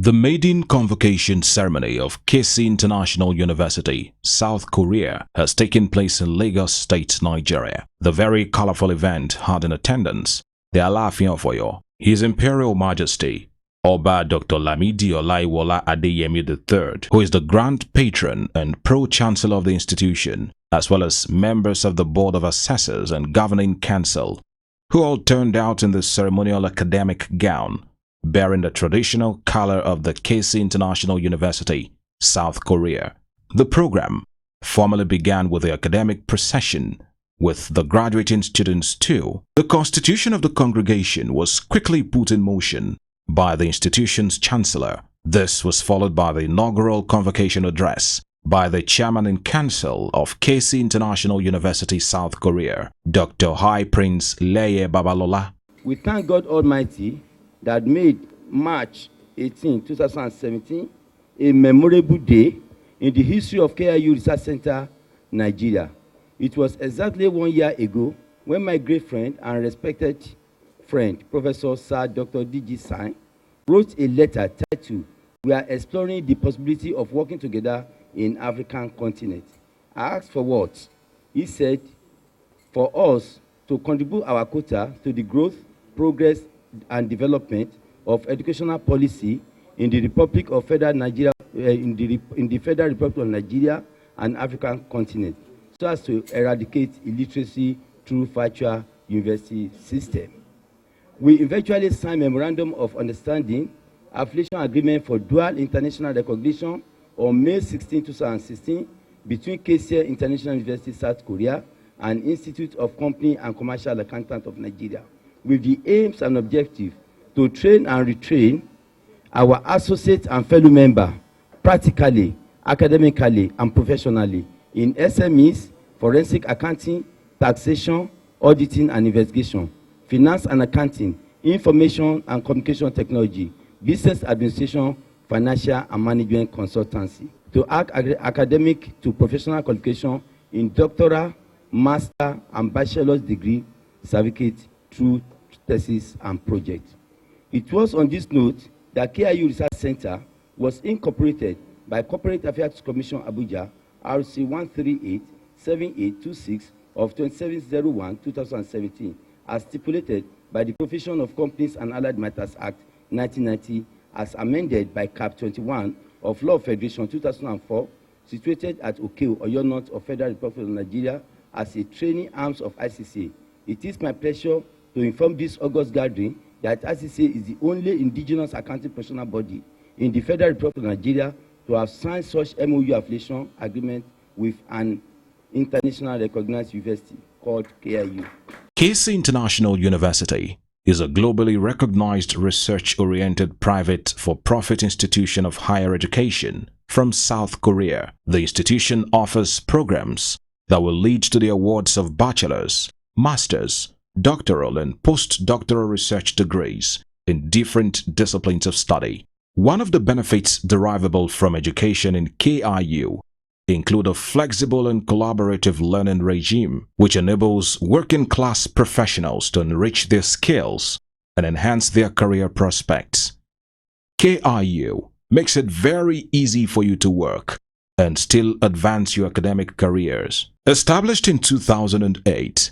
The maiden convocation ceremony of Keisie International University, South Korea, has taken place in Lagos State, Nigeria. The very colorful event had in attendance the Alaafin of Oyo, His Imperial Majesty, Oba Dr. Lamidi Olaiwola Adeyemi III, who is the Grand Patron and Pro-Chancellor of the institution, as well as members of the Board of Assessors and Governing Council, who all turned out in the ceremonial academic gown, bearing the traditional color of the Keisie International University, South Korea. The program formally began with the academic procession, with the graduating students too. The constitution of the congregation was quickly put in motion by the institution's chancellor. This was followed by the inaugural convocation address by the chairman in council of Keisie International University, South Korea, Dr. High Prince Leye Babalola. We thank God Almighty that made March 18, 2017 a memorable day in the history of KIU Research Center, Nigeria. It was exactly 1 year ago when my great friend and respected friend, Professor Sir Dr. D.G. Sang, wrote a letter titled, "We are exploring the possibility of working together in African continent." I asked for what? He said, for us to contribute our quota to the growth, progress, and development of educational policy in the Republic of Federal Nigeria, in the Federal Republic of Nigeria and African continent, so as to eradicate illiteracy through virtual university system. We eventually signed Memorandum of Understanding, Affiliation Agreement for Dual International Recognition on May 16, 2016 between Keisie International University, South Korea and Institute of Company and Commercial Accountants of Nigeria, with the aims and objective to train and retrain our associates and fellow members practically, academically, and professionally in SMEs, forensic accounting, taxation, auditing and investigation, finance and accounting, information and communication technology, business administration, financial and management consultancy, to academic to professional qualification in doctoral, master, and bachelor's degree certificate through thesis and project. It was on this note that KIU Research Center was incorporated by Corporate Affairs Commission Abuja, RC 138-7826 of 27/01/2017, as stipulated by the Provision of Companies and Allied Matters Act 1990, as amended by Cap 21 of Law of Federation 2004, situated at Okeo, Oyo North of Federal Republic of Nigeria, as a training arms of ICC. It is my pleasure to inform this August gathering that ICC is the only indigenous accounting professional body in the Federal Republic of Nigeria to have signed such MOU affiliation agreement with an international recognized university called KIU. Keisie International University is a globally recognized research-oriented private for-profit institution of higher education from South Korea. The institution offers programs that will lead to the awards of bachelor's, master's, doctoral and postdoctoral research degrees in different disciplines of study. One of the benefits derivable from education in KIU include a flexible and collaborative learning regime which enables working-class professionals to enrich their skills and enhance their career prospects. KIU makes it very easy for you to work and still advance your academic careers. Established in 2008,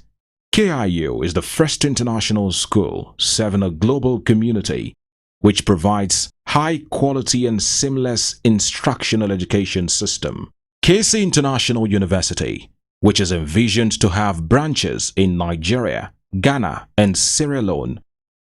KIU is the first international school serving a global community which provides high-quality and seamless instructional education system. Keisie International University, which is envisioned to have branches in Nigeria, Ghana, and Sierra Leone,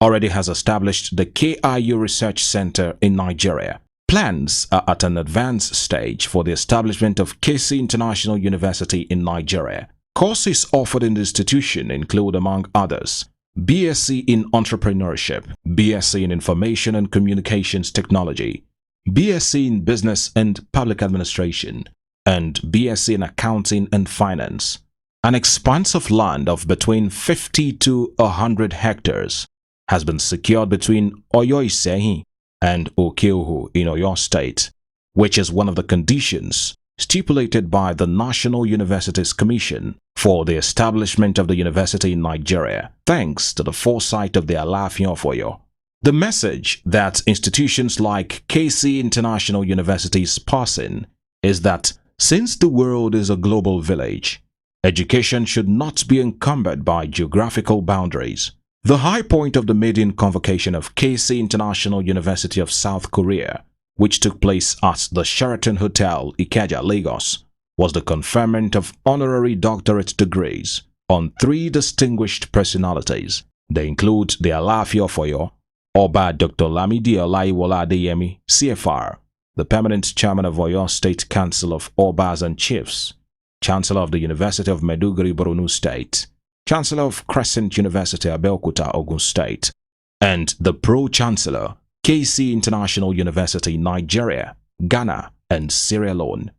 already has established the KIU Research Center in Nigeria. Plans are at an advanced stage for the establishment of Keisie International University in Nigeria. Courses offered in the institution include, among others, BSc in Entrepreneurship, BSc in Information and Communications Technology, BSc in Business and Public Administration, and BSc in Accounting and Finance. An expanse of land of between 50 to 100 hectares has been secured between Oyo Iseyin and Okeo in Oyo State, which is one of the conditions stipulated by the National Universities Commission for the establishment of the university in Nigeria, thanks to the foresight of the Alaafin of Oyo. The message that institutions like Keisie International University is passing is that since the world is a global village, education should not be encumbered by geographical boundaries. The high point of the maiden convocation of Keisie International University of South Korea, which took place at the Sheraton Hotel, Ikeja, Lagos, was the conferment of honorary doctorate degrees on 3 distinguished personalities. They include the Alaafin of Oyo, Oba Dr. Lamidi Olaiwola Adeyemi, CFR, the permanent chairman of Oyo State Council of Obas and Chiefs, Chancellor of the University of Maiduguri, Borno State, Chancellor of Crescent University, Abeokuta, Ogun State, and the Pro-Chancellor, Keisie International University, Nigeria, Ghana, and Sierra Leone.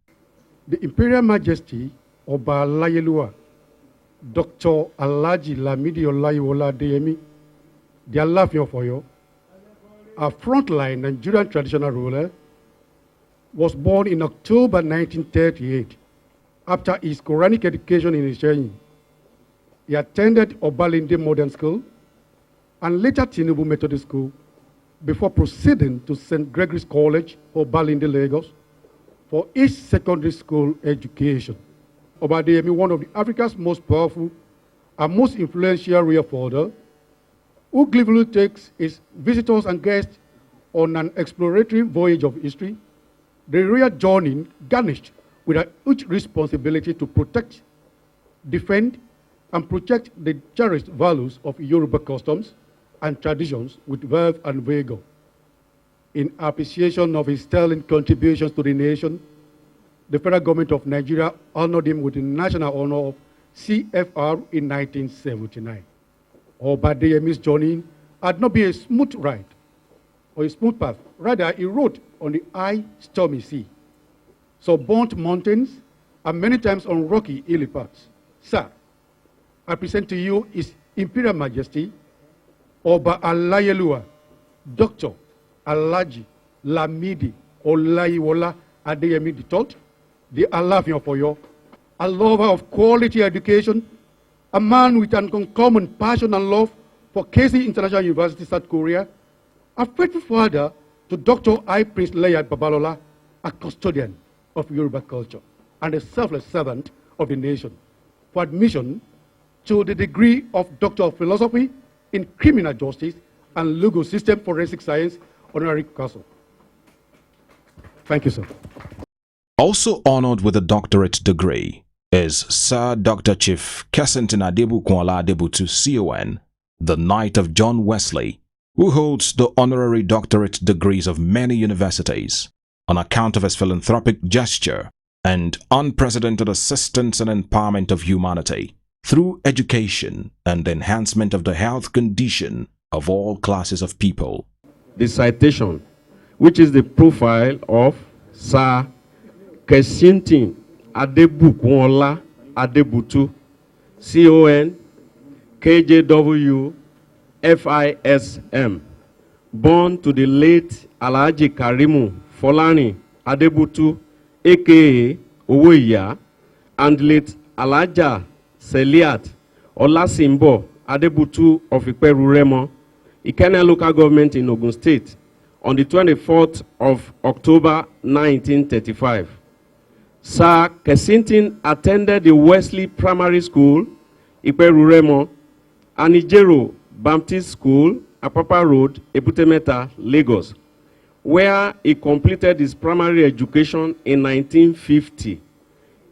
The Imperial Majesty Oba Alayelua, Dr. Alhaji Lamidi Olaiwola Adeyemi, the Alaafin of Oyo, a frontline Nigerian traditional ruler, was born in October 1938 after his Quranic education in Ishenyi. He attended Obalinde Modern School and later Tinubu Methodist School before proceeding to St. Gregory's College, Obalinde, Lagos, for his secondary school education. Oba Adeyemi, one of Africa's most powerful and most influential royal father, who gleefully takes his visitors and guests on an exploratory voyage of history, the royal journey garnished with a huge responsibility to protect, defend, and project the cherished values of Yoruba customs and traditions with verve and vigor. In appreciation of his sterling contributions to the nation, the federal government of Nigeria honored him with the national honor of CFR in 1979. Oba Adeyemi's journey had not been a smooth ride or a smooth path. Rather, he rode on the high, stormy sea, so burnt mountains, and many times on rocky, hilly paths. Sir, I present to you His Imperial Majesty, Oba Alayelua, Dr. Alhaji Lamidi Olaiwola Adeyemi III, the Alaafin of Oyo, a lover of quality education, a man with an uncommon passion and love for Keisie International University, South Korea, a faithful father to Dr. I. Prince Layard Babalola, a custodian of Yoruba culture, and a selfless servant of the nation, for admission to the degree of Doctor of Philosophy in Criminal Justice and Legal System Forensic Science, Honorary Council. Thank you, sir. Also honored with a doctorate degree is Sir Dr. Chief Kesington Adebutu, CON, the Knight of John Wesley, who holds the honorary doctorate degrees of many universities on account of his philanthropic gesture and unprecedented assistance and empowerment of humanity through education and enhancement of the health condition of all classes of people. The citation, which is the profile of Sir Kesington Adebutu, CON, KJW, FISM, born to the late Alhaji Karimu Folani Adebutu, aka Owoiya, and late Alhaja Seliat Olasimbo Adebutu of Iperu Remo, Ikenne local government in Ogun State, on the 24th of October 1935. Sir Kesington attended the Wesley Primary School, Iperu Remo, and Ijero Baptist School, Apapa Road, Ebutemeta, Lagos, where he completed his primary education in 1950.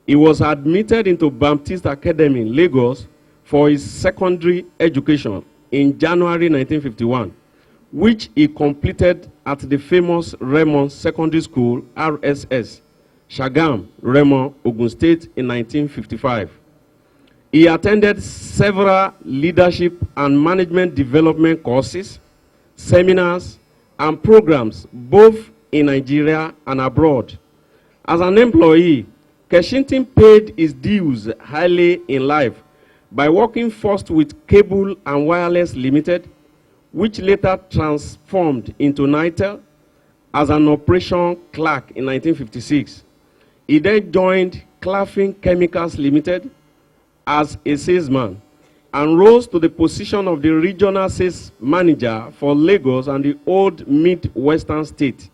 He was admitted into Baptist Academy, Lagos, for his secondary education in January 1951, which he completed at the famous Remo Secondary School, RSS, Shagam, Remo, Ogun State in 1955. He attended several leadership and management development courses, seminars, and programs both in Nigeria and abroad. As an employee, Kesington paid his dues highly in life by working first with Cable and Wireless Limited, which later transformed into Nitel, as an operation clerk in 1956. He then joined Clafin Chemicals Limited as a salesman and rose to the position of the regional sales manager for Lagos and the old Midwestern state,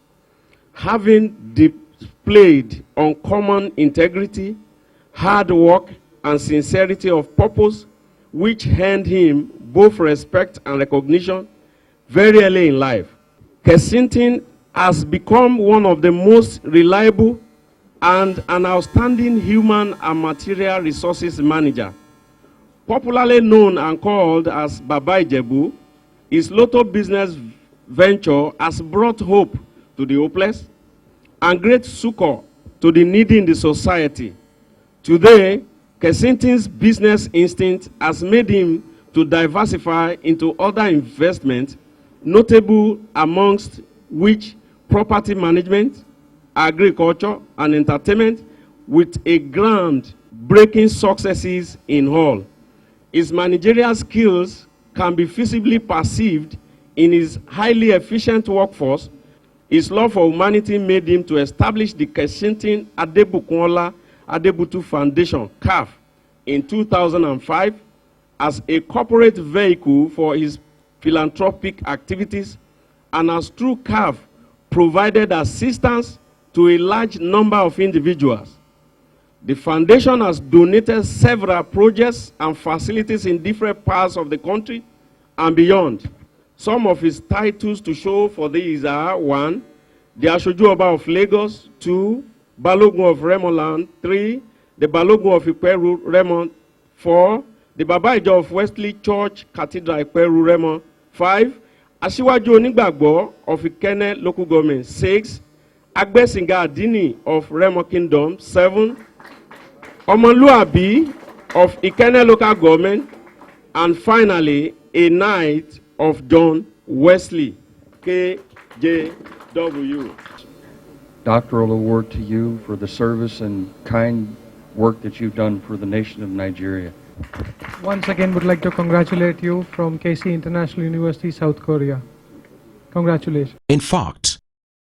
having displayed uncommon integrity, hard work, and sincerity of purpose, which earned him both respect and recognition very early in life. Kesington has become one of the most reliable and an outstanding human and material resources manager. Popularly known and called as Baba Ijebu, his Lotto business venture has brought hope to the hopeless and great succor to the needy in the society. Today, Kesington's business instinct has made him to diversify into other investments, notable amongst which property management, agriculture, and entertainment, with a ground-breaking successes in all. His managerial skills can be visibly perceived in his highly efficient workforce. His love for humanity made him to establish the Kesington Adebutu Foundation, CAF, in 2005 as a corporate vehicle for his philanthropic activities, and has through CAF provided assistance to a large number of individuals. The foundation has donated several projects and facilities in different parts of the country and beyond. Some of his titles to show for these are: 1, the Asoju Oba of Lagos; 2, Balogun of Remoland; 3, the Balogun of Iperu Remo; 4, the Baba Ijo of Wesley Church Cathedral Iperu Remo; 5, Asiwaju Onigbagbo of Ikene Local Government; 6, Agbesinga Adini of Remo Kingdom; 7, Omoluabi of Ikene Local Government; and finally, a Knight of John Wesley, KJW. Doctoral award to you for the service and kind work that you've done for the nation of Nigeria. Once again, would like to congratulate you from Keisie International University, South Korea. Congratulations. In fact,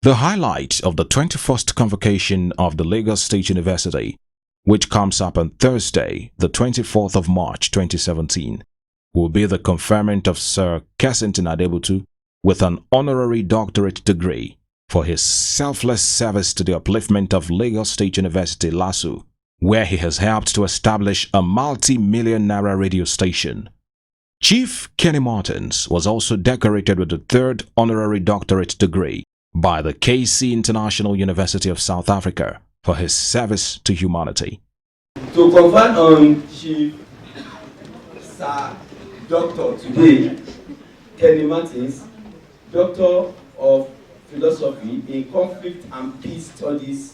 the highlight of the 21st convocation of the Lagos State University, which comes up on Thursday, the 24th of March 2017, will be the conferment of Sir Kesington Adebutu with an honorary doctorate degree for his selfless service to the upliftment of Lagos State University, LASU, where he has helped to establish a multi-million naira radio station. Chief Kenny Martins was also decorated with the third honorary doctorate degree by the Keisie International University of South Africa for his service to humanity. To confer on Chief Sir Doctor today, Kenny Martins, Doctor of Philosophy in Conflict and Peace Studies.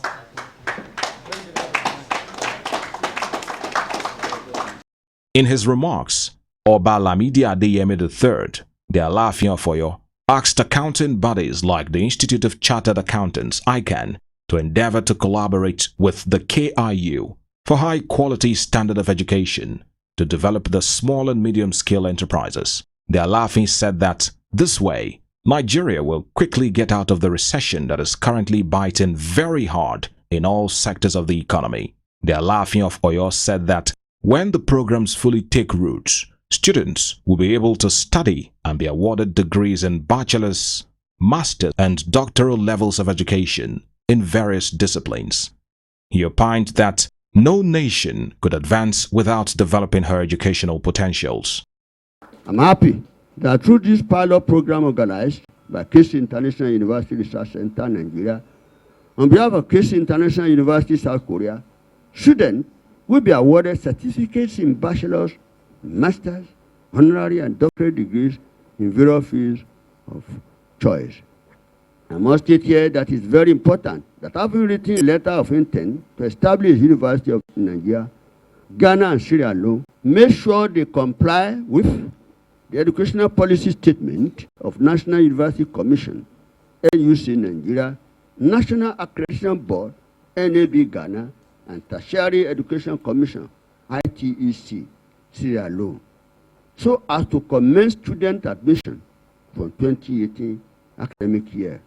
In his remarks, Oba Lamidi Adeyemi III, the Alaafin of Oyo, asked accounting bodies like the Institute of Chartered Accountants, ICANN, to endeavor to collaborate with the KIU for high-quality standard of education to develop the small and medium-scale enterprises. The Alaafin said that this way, Nigeria will quickly get out of the recession that is currently biting very hard in all sectors of the economy. The Alaafin of Oyo said that when the programs fully take root, students will be able to study and be awarded degrees in bachelor's, master's, and doctoral levels of education in various disciplines. He opined that no nation could advance without developing her educational potentials. I'm happy that through this pilot program organized by Keisie International University Research Center, Nigeria, on behalf of Keisie International University, South Korea, students will be awarded certificates in bachelor's, master's, honorary, and doctorate degrees in various fields of choice. I must state here that it's very important that having written a letter of intent to establish University of Nigeria, Ghana, and Sierra Leone, make sure they comply with the educational policy statement of National University Commission, NUC Nigeria, National Accreditation Board, NAB Ghana, and Tertiary Education Commission, ITEC, Sierra Leone, so as to commence student admission from 2018 academic year.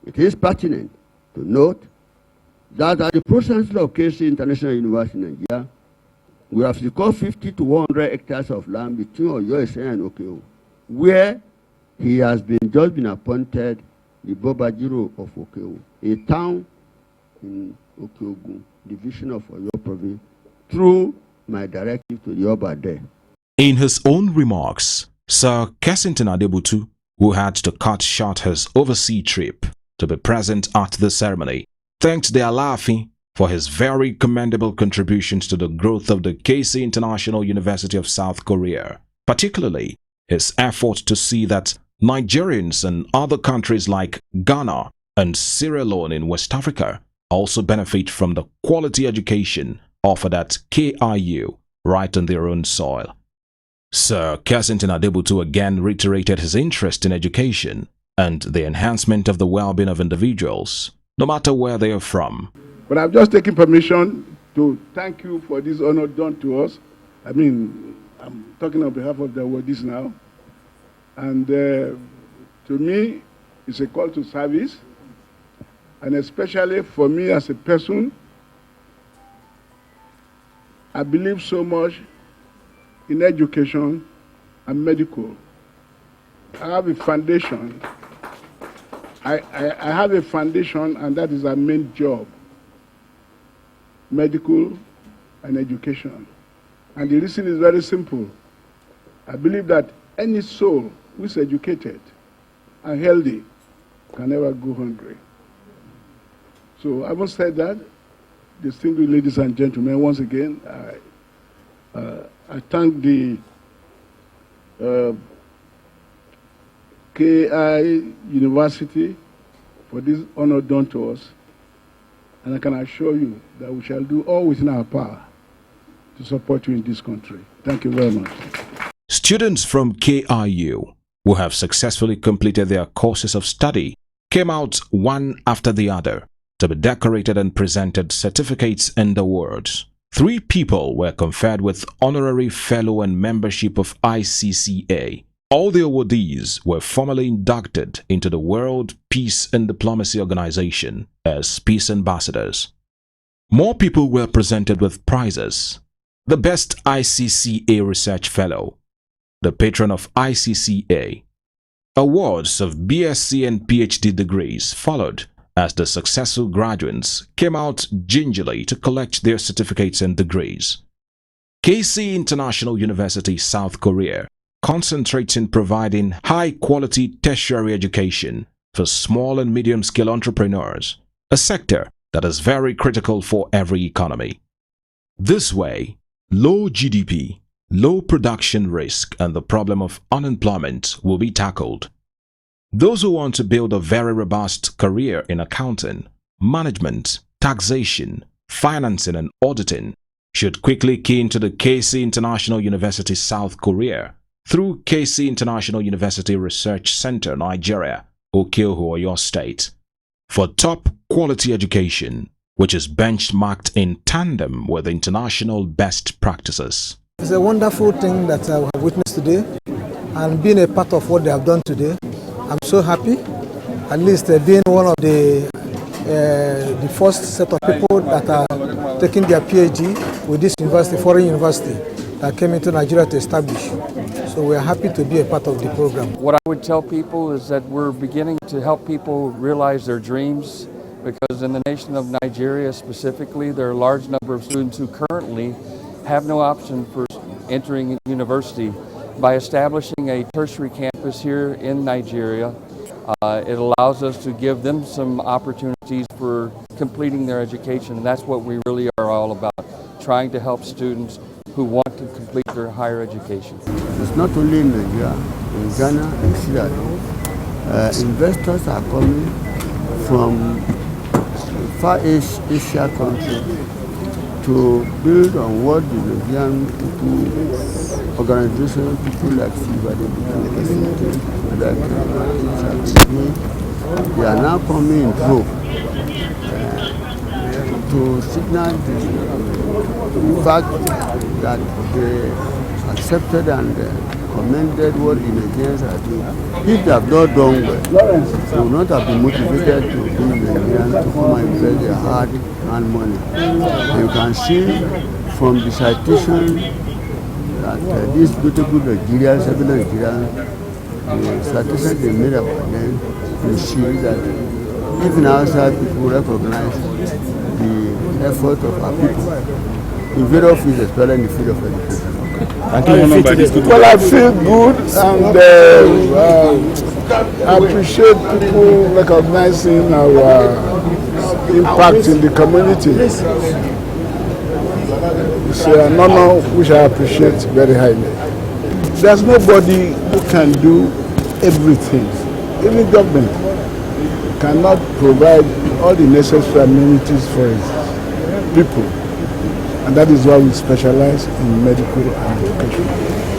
It is pertinent to note that at the Pro-Chancellor of Keisie International University, Nigeria, We have secured 50 to 100 hectares of land between Oyo and Okeo, where he has just been appointed the Bobajiro of Okeo, a town in Okeogun, division of Oyo province, through my directive to the Oba there. In his own remarks, Sir Kesington Adebutu, who had to cut short his overseas trip to be present at the ceremony, thanked the Alaafin for his very commendable contributions to the growth of the Keisie International University of South Korea, particularly his effort to see that Nigerians and other countries like Ghana and Sierra Leone in West Africa also benefit from the quality education offered at KIU right on their own soil. Sir Kesington Adebutu again reiterated his interest in education and the enhancement of the well-being of individuals, no matter where they are from. But I've just taken permission to thank you for this honor done to us. I mean, I'm talking on behalf of the awardees now. And to me, it's a call to service. And especially for me as a person, I believe so much in education and medical. I have a foundation. I have a foundation, and that is our main job. Medical and education. And the reason is very simple. I believe that any soul who is educated and healthy can never go hungry. So having said that, distinguished ladies and gentlemen, once again, I thank the KI University for this honor done to us. And I can assure you that we shall do all within our power to support you in this country. Thank you very much. Students from KIU who have successfully completed their courses of study came out one after the other to be decorated and presented certificates and awards. 3 people were conferred with honorary fellow and membership of ICCA. All the awardees were formally inducted into the World Peace and Diplomacy Organization as peace ambassadors. More people were presented with prizes. The best ICCA research fellow, the patron of ICCA. Awards of BSc and PhD degrees followed as the successful graduates came out gingerly to collect their certificates and degrees. Keisie International University, South Korea, concentrates in providing high-quality tertiary education for small and medium-scale entrepreneurs, a sector that is very critical for every economy. This way, low GDP, low production risk, and the problem of unemployment will be tackled. Those who want to build a very robust career in accounting, management, taxation, financing, and auditing should quickly key into the Keisie International University, South Korea, through Keisie International University Research Center, Nigeria, Okeo, Oyo State, for top quality education, which is benchmarked in tandem with international best practices. It's a wonderful thing that I have witnessed today, and being a part of what they have done today, I'm so happy. At least being one of the first set of people that are taking their PhD with this university, foreign university, that came into Nigeria to establish. So we are happy to be a part of the program. What I would tell people is that we're beginning to help people realize their dreams, because in the nation of Nigeria specifically, there are a large number of students who currently have no option for entering university. By establishing a tertiary campus here in Nigeria, it allows us to give them some opportunities for completing their education. And that's what we really are all about, trying to help students who want to complete their higher education. It's not only in Nigeria, in Ghana, in Sierra Leone. Investors are coming from Far East Asia countries to build on what the Nigerian people, organizations, people like Adebutu, Kesington, they are now coming in droves to signal the fact that they accepted and commended what the Nigerians are doing. If they have not done well, they will not have been motivated to be Nigerians to come and invest their hard-earned money. You can see from the citation that these beautiful Nigerians, several Nigerians, the citation they made about them, you see that even outside people recognize the effort of our people in various fields, especially in the field of education. Well, I feel good and I appreciate people recognizing our impact in the community. It's an honor which I appreciate very highly. There's nobody who can do everything. Even government cannot provide all the necessary amenities for its people. And that is why we specialize in medical and education.